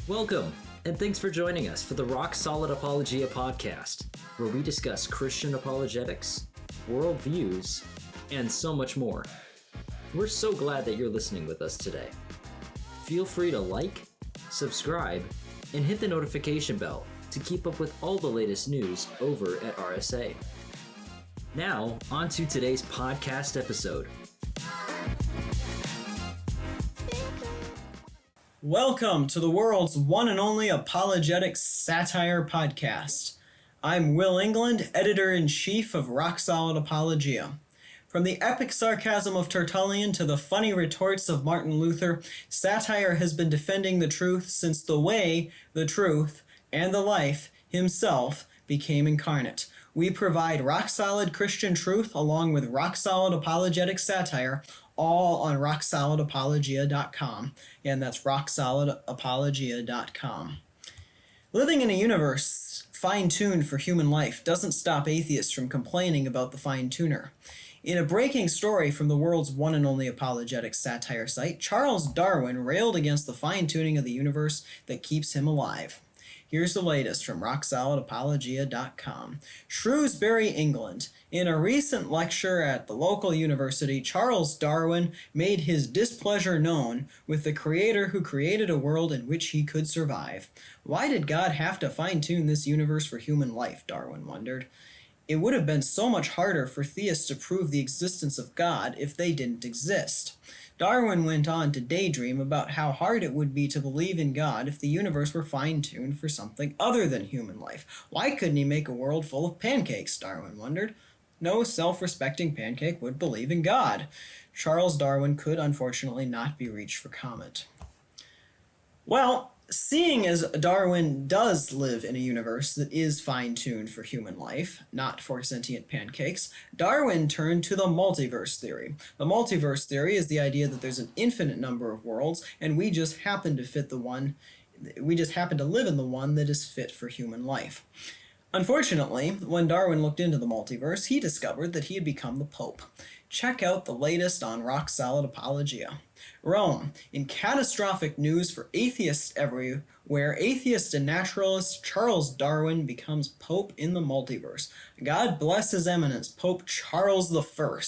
Welcome, and thanks for joining us for the Rock Solid Apologia Podcast, where we discuss Christian apologetics, worldviews, and so much more. We're so glad that you're listening with us today. Feel free to like, subscribe, and hit the notification bell to keep up with all the latest news over at RSA. Now, on to today's podcast episode. Welcome to the world's one and only apologetics satire podcast. I'm Will England, editor-in-chief of Rock Solid Apologia. From the epic sarcasm of Tertullian to the funny retorts of Martin Luther, satire has been defending the truth since the way, the truth, and the life himself became incarnate. We provide rock-solid Christian truth along with rock-solid apologetic satire, all on rocksolidapologia.com. And that's rocksolidapologia.com. Living in a universe fine-tuned for human life doesn't stop atheists from complaining about the fine-tuner. In a breaking story from the world's one and only apologetic satire site, Charles Darwin railed against the fine-tuning of the universe that keeps him alive. Here's the latest from rocksolidapologia.com. Shrewsbury, England. In a recent lecture at the local university, Charles Darwin made his displeasure known with the creator who created a world in which he could survive. Why did God have to fine-tune this universe for human life, Darwin wondered. It would have been so much harder for theists to prove the existence of God if they didn't exist. Darwin went on to daydream about how hard it would be to believe in God if the universe were fine-tuned for something other than human life. Why couldn't he make a world full of pancakes, Darwin wondered. No self-respecting pancake would believe in God. Charles Darwin could unfortunately not be reached for comment. Well, seeing as Darwin does live in a universe that is fine-tuned for human life, not for sentient pancakes, Darwin turned to the multiverse theory. The multiverse theory is the idea that there's an infinite number of worlds, and we just happen to live in the one that is fit for human life. Unfortunately, when Darwin looked into the multiverse, he discovered that he had become the Pope. Check out the latest on Rock Solid Apologia. Rome. In catastrophic news for atheists everywhere, atheist and naturalist Charles Darwin becomes Pope in the multiverse. God bless His Eminence, Pope Charles I.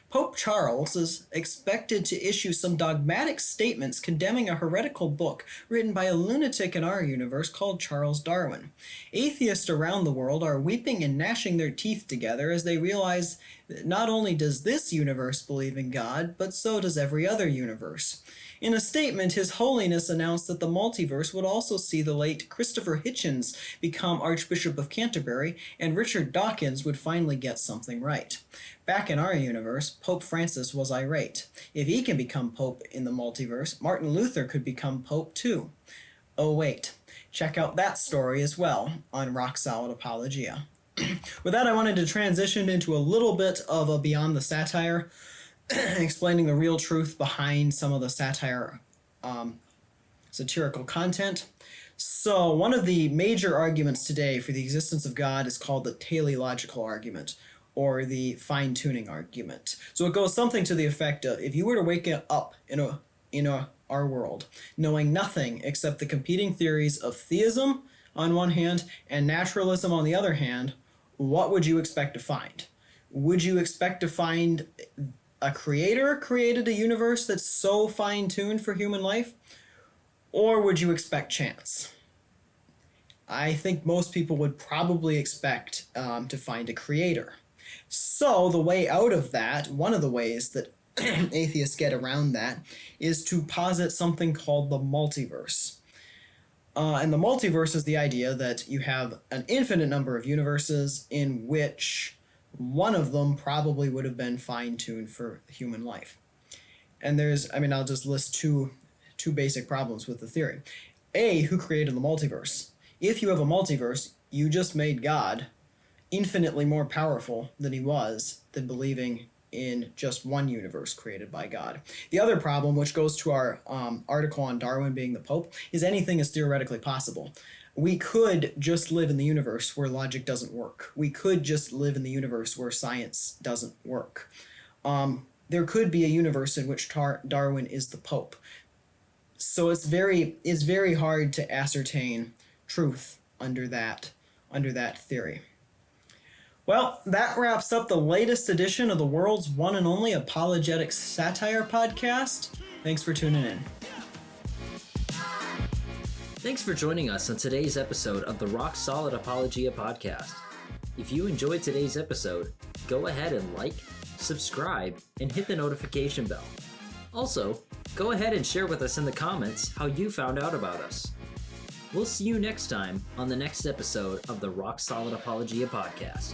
Pope Charles is expected to issue some dogmatic statements condemning a heretical book written by a lunatic in our universe called Charles Darwin. Atheists around the world are weeping and gnashing their teeth together as they realize that not only does this universe believe in God, but so does every other universe. In a statement, His Holiness announced that the multiverse would also see the late Christopher Hitchens become Archbishop of Canterbury, and Richard Dawkins would finally get something right. Back in our universe, Pope Francis was irate. If he can become Pope in the multiverse, Martin Luther could become Pope too. Oh wait, check out that story as well on Rock Solid Apologia. With that, I wanted to transition into a little bit of a Beyond the Satire, explaining the real truth behind some of the satirical content. So one of the major arguments today for the existence of God is called the teleological argument, or the fine-tuning argument. So it goes something to the effect of, if you were to wake up in our world, knowing nothing except the competing theories of theism on one hand and naturalism on the other hand, what would you expect to find? Would you expect to find a creator created a universe that's so fine-tuned for human life? Or would you expect chance? I think most people would probably expect to find a creator. So the way out of that, one of the ways that atheists get around that, is to posit something called the multiverse. And the multiverse is the idea that you have an infinite number of universes in which one of them probably would have been fine-tuned for human life. And I'll just list two basic problems with the theory. A, who created the multiverse? If you have a multiverse, you just made God infinitely more powerful than he was than believing in just one universe created by God. The other problem, which goes to our article on Darwin being the Pope, is anything is theoretically possible. We could just live in the universe where logic doesn't work. We could just live in the universe where science doesn't work. There could be a universe in which Darwin is the Pope. So it's very hard to ascertain truth under that theory. Well, that wraps up the latest edition of the world's one and only apologetics satire podcast. Thanks for tuning in. Thanks for joining us on today's episode of the Rock Solid Apologia Podcast. If you enjoyed today's episode, go ahead and like, subscribe, and hit the notification bell. Also, go ahead and share with us in the comments how you found out about us. We'll see you next time on the next episode of the Rock Solid Apologia Podcast.